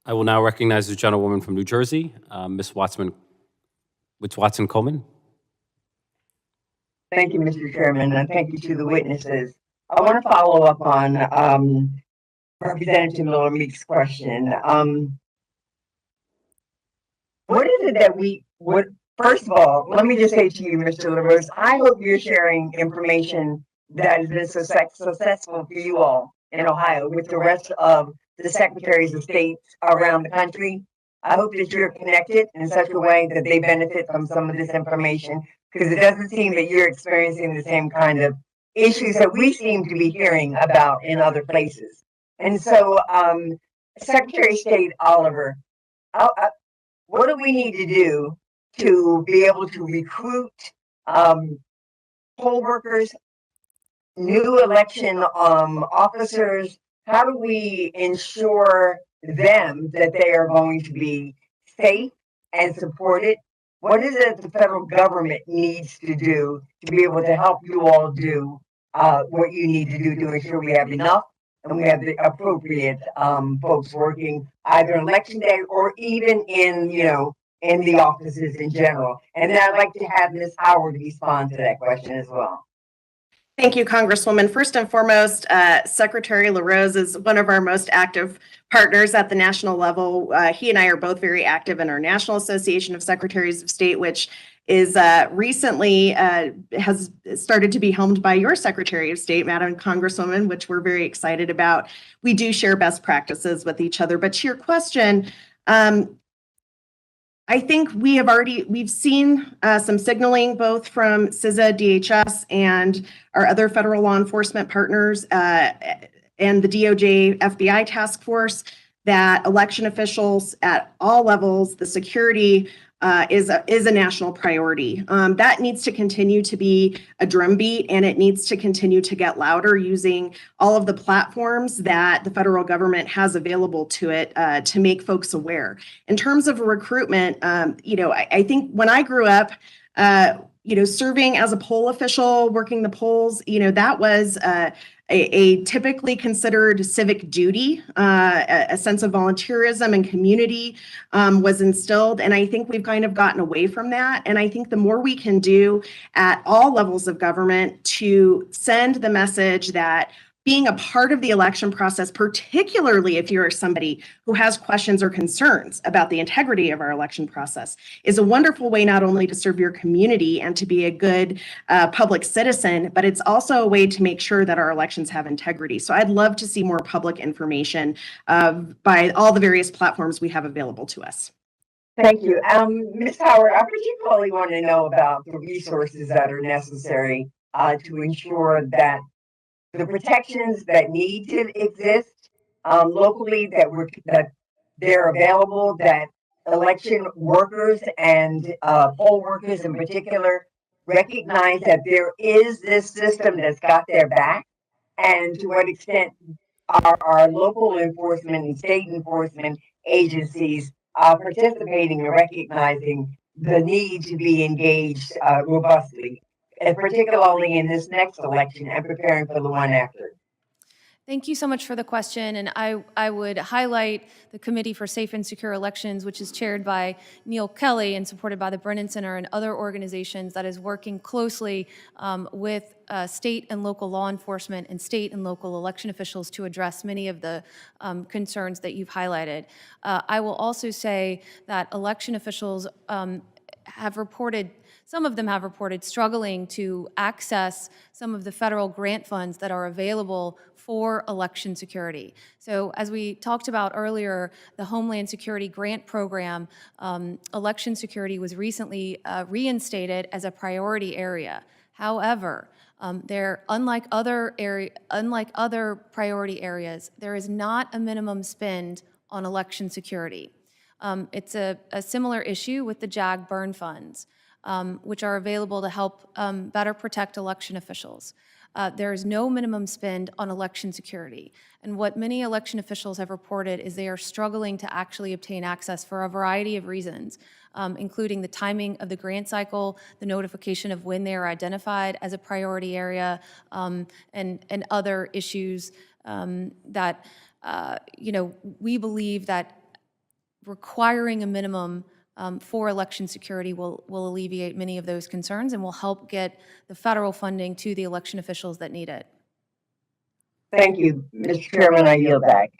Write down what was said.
I will now recognize the gentlewoman from New Jersey, Ms. Watson Coleman. Thank you, Mr. Chairman, and thank you to the witnesses. I want to follow up on Representative Miller-Meek's question. What is it that first of all, let me just say to you, Mr. LaRose, I hope you're sharing information that has been successful for you all in Ohio with the rest of the secretaries of state around the country. I hope that you're connected in such a way that they benefit from some of this information, because it doesn't seem that you're experiencing the same kind of issues that we seem to be hearing about in other places. And so, Secretary of State Oliver, what do we need to do to be able to recruit poll workers, new election officers? How do we ensure them that they are going to be safe and supported? What is it the federal government needs to do to be able to help you all do what you need to do to ensure we have enough and we have the appropriate folks working either election day or even in the offices in general? And then I'd like to have Ms. Howard respond to that question as well. Thank you, Congresswoman. First and foremost, Secretary LaRose is one of our most active partners at the national level. He and I are both very active in our National Association of Secretaries of State, which is recently has started to be helmed by your Secretary of State, Madam Congresswoman, which we're very excited about. We do share best practices with each other. But to your question, I think we've seen some signaling both from CISA, DHS, and our other federal law enforcement partners and the DOJ FBI task force that election officials at all levels, the security is a national priority. That needs to continue to be a drumbeat, and it needs to continue to get louder using all of the platforms that the federal government has available to it to make folks aware. In terms of recruitment, I think when I grew up, serving as a poll official, working the polls, that was a typically considered civic duty. A sense of volunteerism and community was instilled. And I think we've kind of gotten away from that. And I think the more we can do at all levels of government to send the message that being a part of the election process, particularly if you're somebody who has questions or concerns about the integrity of our election process, is a wonderful way not only to serve your community and to be a good public citizen, but it's also a way to make sure that our elections have integrity. So I'd love to see more public information by all the various platforms we have available to us. Thank you. Ms. Howard, I particularly want to know about the resources that are necessary to ensure that the protections that need to exist locally, that they're available, that election workers and poll workers in particular recognize that there is this system that's got their back, and to what extent our local enforcement and state enforcement agencies are participating and recognizing the need to be engaged robustly, and particularly in this next election and preparing for the one after. Thank you so much for the question, and I would highlight the Committee for Safe and Secure Elections, which is chaired by Neil Kelly and supported by the Brennan Center and other organizations, that is working closely with state and local law enforcement and state and local election officials to address many of the concerns that you've highlighted. I will also say that election officials have reported, some of them have reported struggling to access some of the federal grant funds that are available for election security. So as we talked about earlier, the Homeland Security Grant Program, election security was recently reinstated as a priority area. However, unlike other priority areas, there is not a minimum spend on election security. It's a similar issue with the JAG burn funds, which are available to help better protect election officials. There is no minimum spend on election security. And what many election officials have reported is they are struggling to actually obtain access for a variety of reasons, including the timing of the grant cycle, the notification of when they are identified as a priority area, and other issues that, we believe that requiring a minimum for election security will alleviate many of those concerns and will help get the federal funding to the election officials that need it. Thank you, Mr. Chairman, I yield back.